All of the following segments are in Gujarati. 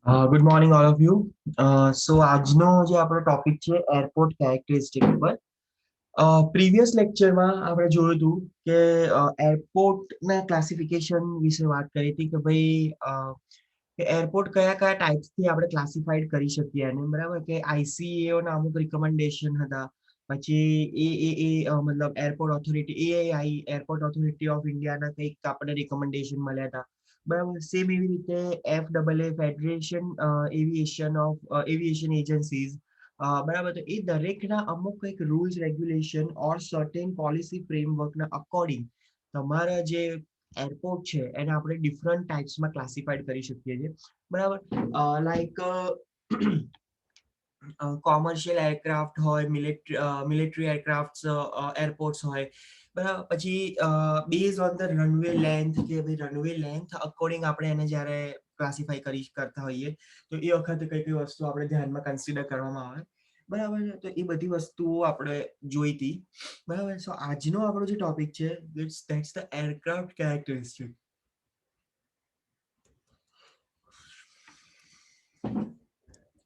Good morning all of you. So આજનો જે આપણો ટોપિક છે એરપોર્ટ કેરેક્ટરિસ્ટિક ઉપર. પ્રીવિયસ લેક્ચરમાં આપણે જોયું હતું કે એરપોર્ટના ક્લાસિફિકેશન વિશે વાત કરી હતી કે ભાઈ કે એરપોર્ટ કયા કયા ટાઈપ્સથી આપણે ક્લાસિફાઈડ કરી શકીએ અને બરાબર કે આઈસીએઓ ના અમુક રિકમેન્ડેશન હતા. પછી મતલબ airport authority AI airport authority of ઇન્ડિયાના કંઈક આપણે રિકમેન્ડેશન મળ્યા હતા. બરાબર સેમ એવી રીતે FAA ફેડરેશન એવિએશન એજન્સીઝ બરાબર તો એ દરેકના અમુક કંઈક રૂલ્સ રેગ્યુલેશન ઓર સર્ટેન પોલિસી ફ્રેમવર્કના અકોર્ડિંગ તમારા જે એરપોર્ટ છે એને આપણે ડિફરન્ટ ટાઈપ્સમાં ક્લાસિફાઈડ કરી શકીએ છીએ. બરાબર લાઈક કોમર્શિયલ એરક્રાફ્ટ હોય, મિલિટરી એરક્રાફ્ટ એરપોર્ટ્સ હોય. બરાબર પછી base on the runway length કે ભાઈ રનવે લેન્થ અકોર્ડિંગ આપણે એને જ્યારે ક્લાસિફાઈ કરતા હોઈએ તો એ વખતે કઈ કઈ વસ્તુ આપણે ધ્યાનમાં કન્સિડર કરવામાં આવે. બરાબર છે તો એ બધી વસ્તુઓ આપણે જોઈ હતી. બરાબર સો આજનો આપણો જે ટોપિક છે that's the aircraft characteristic.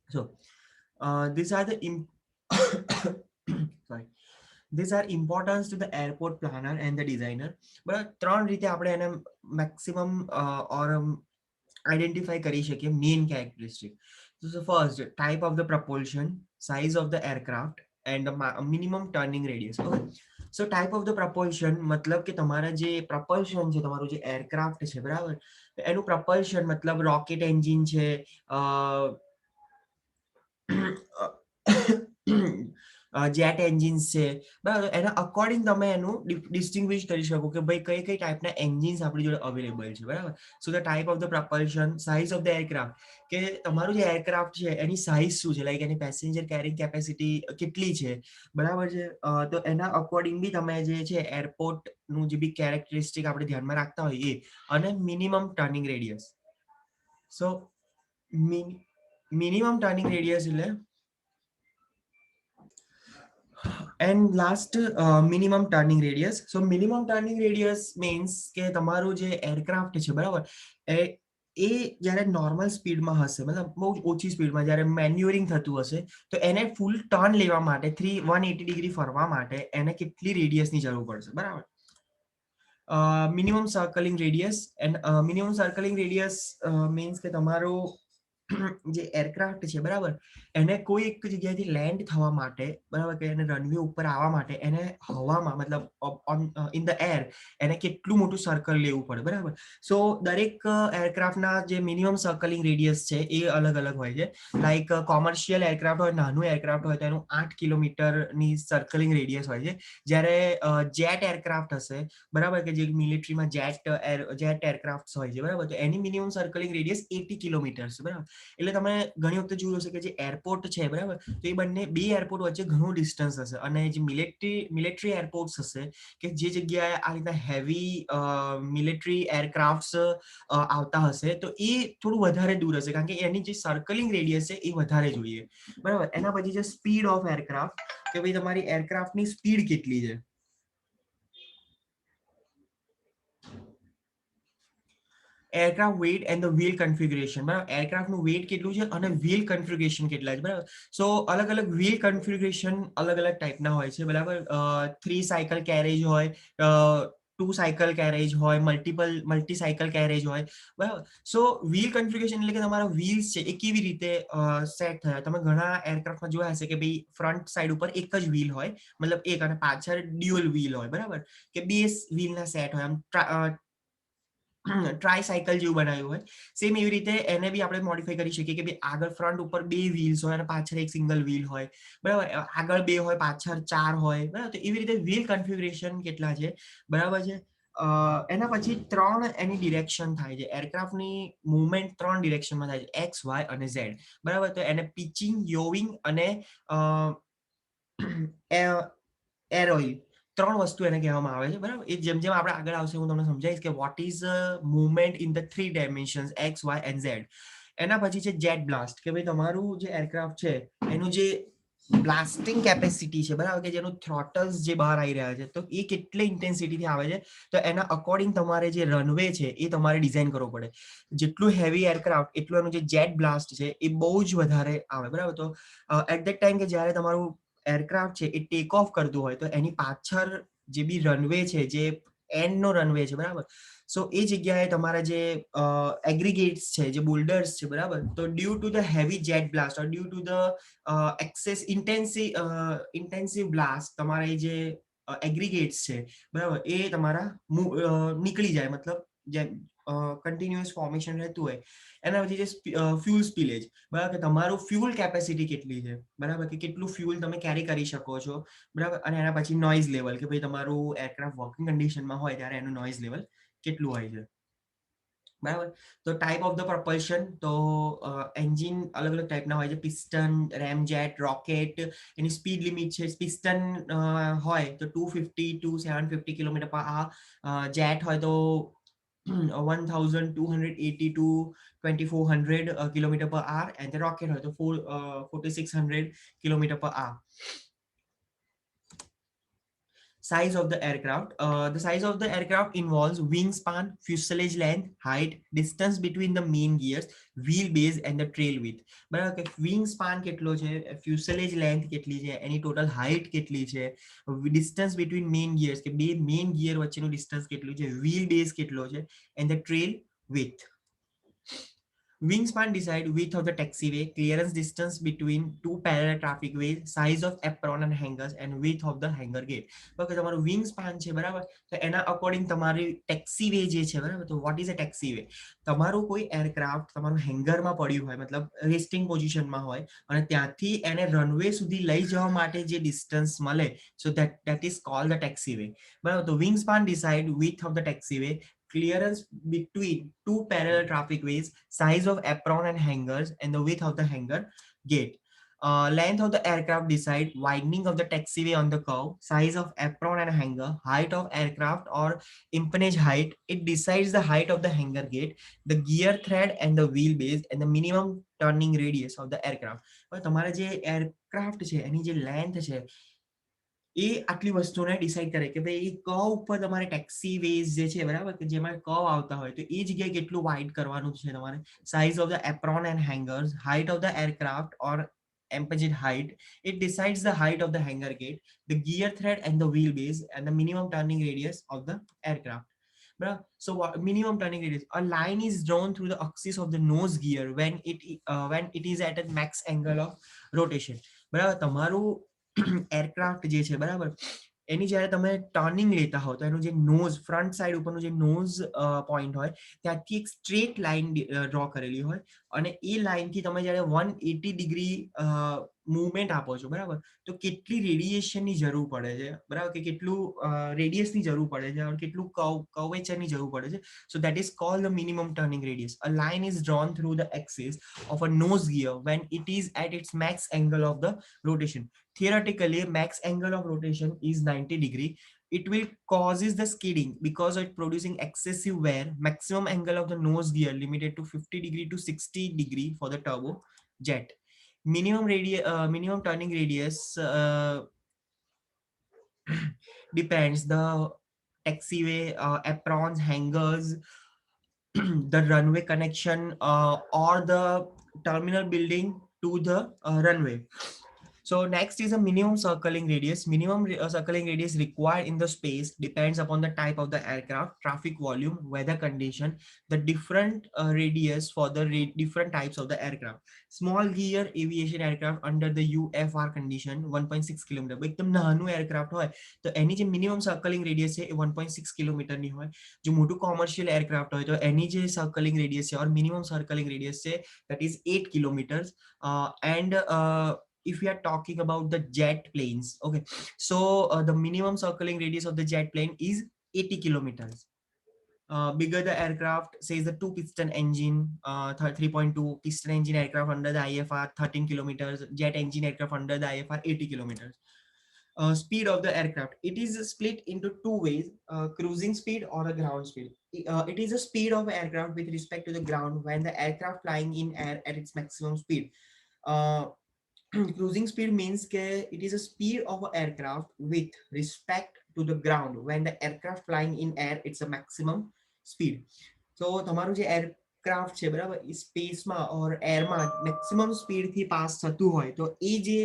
So these are the sorry, these are importance to the airport planner and the designer. બરાબર ત્રણ રીતે આપણે એને મેક્સિમમ ઓર આઈડેન્ટિફાઈ કરી શકીએ main characteristic. So first, type of the propulsion, size of the aircraft and the minimum turning radius. Okay. So type of the propulsion મતલબ કે તમારા જે propulsion છે તમારું જે એરક્રાફ્ટ છે બરાબર એનું propulsion મતલબ રોકેટ એન્જિન છે જેટ એન્જિન્સ છે બરાબર એના અકોર્ડિંગ તમે એનું ડિસ્ટિંગ્વિશ કરી શકો કે ભાઈ કઈ કઈ ટાઈપના એન્જિન્સ આપણી જોડે અવેલેબલ છે બરાબર. So the type of the propulsion size of the aircraft કે તમારું જે એરક્રાફ્ટ છે એની સાઇઝ શું છે લાઈક એની પેસેન્જર કેરિંગ કેપેસિટી કેટલી છે બરાબર છે. તો એના અકોર્ડિંગ બી તમે જે છે એરપોર્ટનું જે બી કેરેક્ટરિસ્ટિક આપણે ધ્યાનમાં રાખતા હોઈએ અને મિનિમમ ટર્નિંગ રેડિયસ. સો મિનિમમ ટર્નિંગ રેડિયસ એટલે and last minimum turning radius. So minimum turning radius means કે તમારું જે એરક્રાફ્ટ છે બરાબર એ જ્યારે નોર્મલ સ્પીડમાં હશે મતલબ બહુ ઓછી સ્પીડમાં જ્યારે મેન્યુઅરિંગ થતું હશે તો એને ફૂલ ટર્ન લેવા માટે 180 ડિગ્રી ફરવા માટે એને કેટલી રેડિયસની જરૂર પડશે બરાબર. Minimum circling radius and minimum circling radius means કે તમારો જે એરક્રાફ્ટ છે બરાબર એને કોઈ એક જગ્યાએથી લેન્ડ થવા માટે બરાબર કે એને રનવે ઉપર આવવા માટે એને હવામાં મતલબ ઇન ધ એર એને કેટલું મોટું સર્કલ લેવું પડે બરાબર. સો દરેક એરક્રાફ્ટના જે મિનિમમ સર્કલિંગ રેડિયસ છે એ અલગ અલગ હોય છે. લાઈક કોમર્શિયલ એરક્રાફ્ટ હોય નાનું એરક્રાફ્ટ હોય તો એનું 8 કિલોમીટરની સર્કલિંગ રેડિયસ હોય છે. જ્યારે જેટ એરક્રાફ્ટ હશે બરાબર કે જે મિલિટરીમાં જેટ એરક્રાફ્ટ હોય છે બરાબર તો એની મિનિમમ સર્કલિંગ રેડિયસ 80 કિલોમીટર છે બરાબર. એટલે તમે ઘણી વખતે જોયું હશે કે જે એરપોર્ટ છે બરાબર તો એ બે એરપોર્ટ વચ્ચે ઘણું ડિસ્ટન્સ હશે અને જે મિલિટરી એરપોર્ટ્સ હશે કે જે જગ્યાએ આ રીતના હેવી મિલિટરી એરક્રાફ્ટ્સ આવતા હશે તો એ થોડું વધારે દૂર હશે કારણ કે એની જે સર્કલિંગ રેડિયસ છે એ વધારે જોઈએ બરાબર. એના પછી છે સ્પીડ ઓફ એરક્રાફ્ટ કે ભાઈ તમારી એરક્રાફ્ટની સ્પીડ કેટલી છે. Aircraft weight and the wheel configuration બરાબર એરક્રાફ્ટનું વેટ કેટલું છે અને વ્હીલ કન્ફિગ્યુરેશન કેટલા છે બરાબર. સો અલગ અલગ વ્હીલ કન્ફિગ્યુરેશન અલગ અલગ ટાઈપના હોય છે બરાબર. 3 સાયકલ કેરેજ હોય, 2 સાયકલ કેરેજ હોય, મલ્ટી સાયકલ કેરેજ હોય બરાબર. સો વ્હીલ કન્ફિગ્યુરેશન એટલે કે તમારા વ્હીલ્સ છે એ કેવી રીતે સેટ થયા. તમે ઘણા એરક્રાફ્ટમાં જોયા હશે કે ભાઈ ફ્રન્ટ સાઈડ ઉપર એક જ વ્હીલ હોય મતલબ એક અને પાછળ ડ્યુઅલ વ્હીલ હોય બરાબર કે બે વ્હીલના સેટ હોય આમ ટ્રાય સાયકલ જેવું બનાવ્યું હોય. સેમ એવી રીતે એને બી આપણે મોડિફાઈ કરી શકીએ કે ભાઈ આગળ ફ્રન્ટ ઉપર 2 વ્હીલ્સ હોય અને પાછળ એક સિંગલ વ્હીલ હોય બરાબર. આગળ 2 હોય પાછળ 4 હોય બરાબર. તો એવી રીતે વ્હીલ કન્ફિગ્યુરેશન કેટલા છે બરાબર છે. એના પછી 3 એની ડિરેક્શન થાય છે. એરક્રાફ્ટની મુવમેન્ટ 3 ડિરેક્શનમાં થાય છે એક્સ વાય અને ઝેડ બરાબર. તો એને પિચિંગ યોવિંગ અને એરોઇલ 3 વસ્તુ એને કહેવામાં આવે છે બરાબર. એ જેમ જેમ આપણે આગળ આવશે હું તમને સમજાવીશ કે what is movement in the 3 dimensions X Y and Z. એના પછી છે જેટ બ્લાસ્ટ કે ભાઈ તમારું જે એરક્રાફ્ટ છે એનું જે બ્લાસ્ટિંગ કેપેસિટી છે બરાબર, કે જેનું થ્રોટલ્સ જે બહાર આવી રહ્યા છે તો એ કેટલી ઇન્ટેન્સિટીથી આવે છે, તો એના અકોર્ડિંગ તમારે જે રનવે છે એ તમારે ડિઝાઇન કરવો પડે. જેટલું હેવી એરક્રાફ્ટ એટલું એનું જે જેટ બ્લાસ્ટ છે એ બહુ જ વધારે આવે બરાબર. તો એટ ધેટ ટાઈમ કે જ્યારે તમારું એરક્રાફ્ટ છે એ ટેક ઓફ કરતું હોય તો એની પાછળ જે બી રનવે છે, જે એન્ડ નો રનવે છે બરાબર, સો એ જગ્યાએ તમારા જે એગ્રીગેટ્સ છે, જે બોલ્ડર્સ છે બરાબર, તો due to the heavy jet blast or due to the excess intensive blast તમારા જે એગ્રીગેટ્સ છે બરાબર, એ તમારા નીકળી જાય, મતલબ જેમ કન્ટિન્યુઅસ ફોર્મેશન રહેતું હોય એના પછી જે ફ્યુલ સ્પિલેજ બરાબર, કે તમારું ફ્યુલ કેપેસિટી કેટલી છે બરાબર, કે કેટલું ફ્યુલ તમે કેરી કરી શકો છો બરાબર, અને એના પછી નોઇઝ લેવલ, કે ભાઈ તમારું એરક્રાફ્ટ વર્કિંગ કન્ડિશનમાં હોય ત્યારે એનું નોઇઝ લેવલ કેટલું હોય છે બરાબર. તો ટાઈપ ઓફ ધ પ્રપલ્શન, તો એન્જિન અલગ અલગ ટાઈપના હોય છે, પિસ્ટન, રેમજેટ, રોકેટ. એની સ્પીડ લિમિટ છે, પિસ્ટન હોય તો 250 to 750 કિલોમીટર પર આ, જેટ હોય તો 1280 to 2400 kilometer per hour, and the rocket હોય તો 4600 kilometer per hour. Size of the aircraft. The size of the aircraft involves wingspan, fuselage length, height, distance between the main gears, wheelbase and the trail width. બરાબર, કે wingspan કેટલો છે, fuselage length કેટલી છે, એની total height કેટલી છે, distance between main gears કે બે main gear વચ્ચેનું distance કેટલું છે, wheelbase કેટલો છે, and the trail width. Wingspan decide width of the taxiway, clearance distance between two parallel traffic ways, size of apron and hangers, and width of the hanger gate. Okay, તમારું વિંગ સ્પાન છે બરાબર, તો એના અકોર્ડિંગ તમારી ટેક્સીવે જે છે બરાબર, તો વોટ ઇઝ અ ટેક્સીવે? તમારું કોઈ એરક્રાફ્ટ તમારું હેંગરમાં પડ્યું હોય, મતલબ રેસ્ટિંગ પોઝિશનમાં હોય, અને ત્યાંથી એને રનવે સુધી લઈ જવા માટે જે ડિસ્ટન્સ મળે, સો that is called the taxiway બરાબર. તો wing span decide width of the taxiway, clearance between two parallel traffic ways, size of apron and hangers, and the width of the hanger gate. Length of the aircraft decide widening of the taxiway on the curve, size of apron and hanger, height of aircraft or empennage height. It decides the height of the hanger gate, the gear thread and the wheelbase, and the minimum turning radius of the aircraft. તમારા જે એરક્રાફ્ટ છે એની જે લેન્થ છે એ આટલી વસ્તુને ડિસાઈડ કરે કે ભાઈ એ કર્વ ઉપર તમારે ટેક્સી વેઝ જે છે બરાબર, કે જેમાં કર્વ આવતા હોય તો એ જગ્યાએ કેટલું વાઇડ કરવાનું છે તમારે, size of the apron and hangars, height of the aircraft or empennage height. It decides the height of the hanger gate, the gear thread and the wheelbase, and the minimum turning radius of the aircraft. So minimum turning radius, a line is drawn through the axis of the nose gear when it is at a max angle of rotation. બરાબર, તમારું એરક્રાફ્ટ જે છે બરાબર, એની જ્યારે તમે ટર્નિંગ લેતા હો તો એનું જે નોઝ, ફ્રન્ટ સાઈડ ઉપરનું જે નોઝ પોઈન્ટ હોય ત્યાંથી એક સ્ટ્રેટ લાઈન ડ્રો કરેલી હોય, અને એ લાઈનથી તમે જ્યારે 180 ડિગ્રી મૂવમેન્ટ આપો છો બરાબર, તો કેટલી રેડિયેશનની જરૂર પડે છે બરાબર, કે કેટલું રેડિયસની જરૂર પડે છે, અને કેટલું કર્વેચરની જરૂર પડે છે. So that is called the minimum turning radius. A line is drawn through the axis of a nose gear when it is at its max angle of the rotation. Theoretically, max angle of rotation is 90 degree. It will causes the skidding because it producing excessive wear. Maximum angle of the nose gear limited to 50 degree to 60 degree for the turbo jet. Minimum turning radius depends the taxiway, aprons, hangers, the runway connection, or the terminal building to the runway. So next is a minimum circling radius. Minimum circling radius required in the space depends upon the type of the aircraft, traffic volume, weather condition, the different radius for the different types of the aircraft. Small gear aviation aircraft under the UFR condition 1.6 km. એકદમ નાનું એરક્રાફ્ટ હોય તો એની જે મિનિમમ સર્કલિંગ રેડિયસ છે એ 1.6 કિલોમીટરની હોય. જો મોટું કોમર્શિયલ એરક્રાફ્ટ હોય તો એની જે સર્કલિંગ રેડિયસ છે ઓર મિનિમમ સર્કલિંગ રેડિયસ છે that is 8 kilometers. And if we are talking about the jet planes, okay, so the minimum circling radius of the jet plane is 80 kilometers. Bigger the aircraft, says the two piston engine, 3.2 piston engine aircraft under the IFR 13 kilometers, jet engine aircraft under the IFR 80 kilometers. Speed of the aircraft, it is split into two ways, cruising speed or a ground speed. It is a speed of aircraft with respect to the ground when the aircraft flying in air at its maximum speed. uh, cruising speed means કે it is a speed of an aircraft with respect to the ground. When the aircraft flying in air, it's a maximum speed. So તમારું જે એરક્રાફ્ટ છે બરાબર એ સ્પેસમાં ઓર એરમાં મેક્સિમમ સ્પીડથી પાસ થતું હોય તો એ જે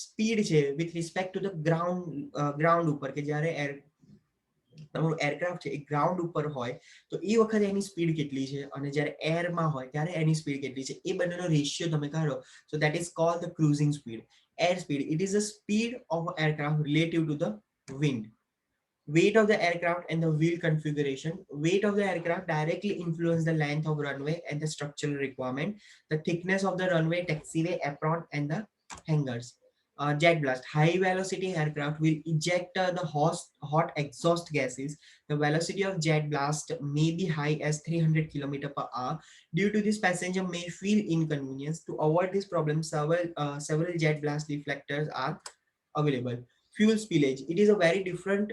સ્પીડ છે with respect to the ground ઉપર કે જ્યારે તમારું એરક્રાફ્ટ છે એ ગ્રાઉન્ડ ઉપર હોય તો એ વખતે એની સ્પીડ કેટલી છે અને જ્યારે એરમાં હોય ત્યારે એની સ્પીડ કેટલી છે એ બંનેનો રેશિયો તમે કાઢો so that is called the cruising speed. Air speed, it is the speed of an aircraft relative to the wind. Weight of the aircraft and the wheel configuration. Weight of the aircraft directly influence the length of runway and the structural requirement, the thickness of the runway, taxiway, apron, and the hangars. Jet blast. High velocity aircraft will eject the hot exhaust gases. The velocity of jet blast may be high as 300 km per hour. Due to this, passenger may feel inconvenience. To avoid this problem, several jet blast deflectors are available. Fuel spillage. It is a very difficult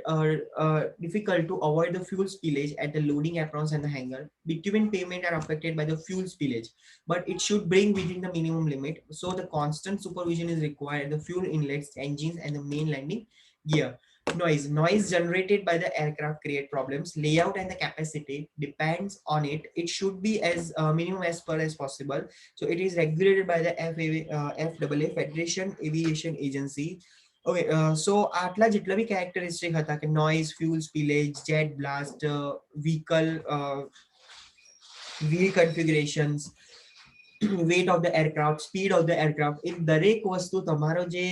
to avoid the fuel spillage at the loading aprons and the hangar. Bitumen pavement are affected by the fuel spillage, but it should bring within the minimum limit. So the constant supervision is required. The fuel inlets, engines, and the main landing gear. Noise generated by the aircraft create problems. Layout and the capacity depends on it. It should be as minimum as per as possible. So it is regulated by the FAA, Federation Aviation Agency. Okay so આટલા જેટલા બી કેરેક્ટરિસ્ટિક હતા કે noise, fuel spillage, jet blast, vehicle wheel configurations, weight of the aircraft, speed of the aircraft, એ દરેક વસ્તુ તમારો જે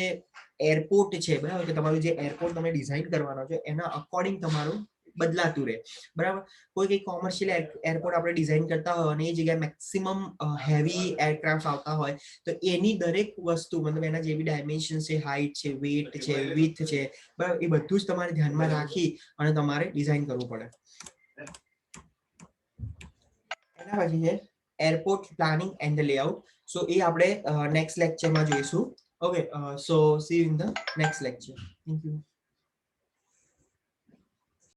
એરપોર્ટ છે બરાબર કે તમારું જે એરપોર્ટ તમે ડિઝાઇન કરવાનો છે એના અકોર્ડિંગ તમારું બદલાતું રહે બરાબર. કોઈ કંઈ કોમર્શિયલ એરપોર્ટ આપણે ડિઝાઇન કરતા હોય અને એ જગ્યાએ મેક્સિમમ હેવી એરક્રાફ્ટ આવતા હોય તો એની દરેક વસ્તુ મતલબ એના જે બી ડાયમેન્શન છે, હાઇટ છે, વેટ છે, વિથ છે બરાબર એ બધું જ તમારે ધ્યાનમાં રાખી અને તમારે ડિઝાઇન કરવું પડે. એના પછી છે airport planning and the layout. So એ આપણે નેક્સ્ટ લેક્ચરમાં જોઈશું. Okay, so see you in the next lecture. Thank you.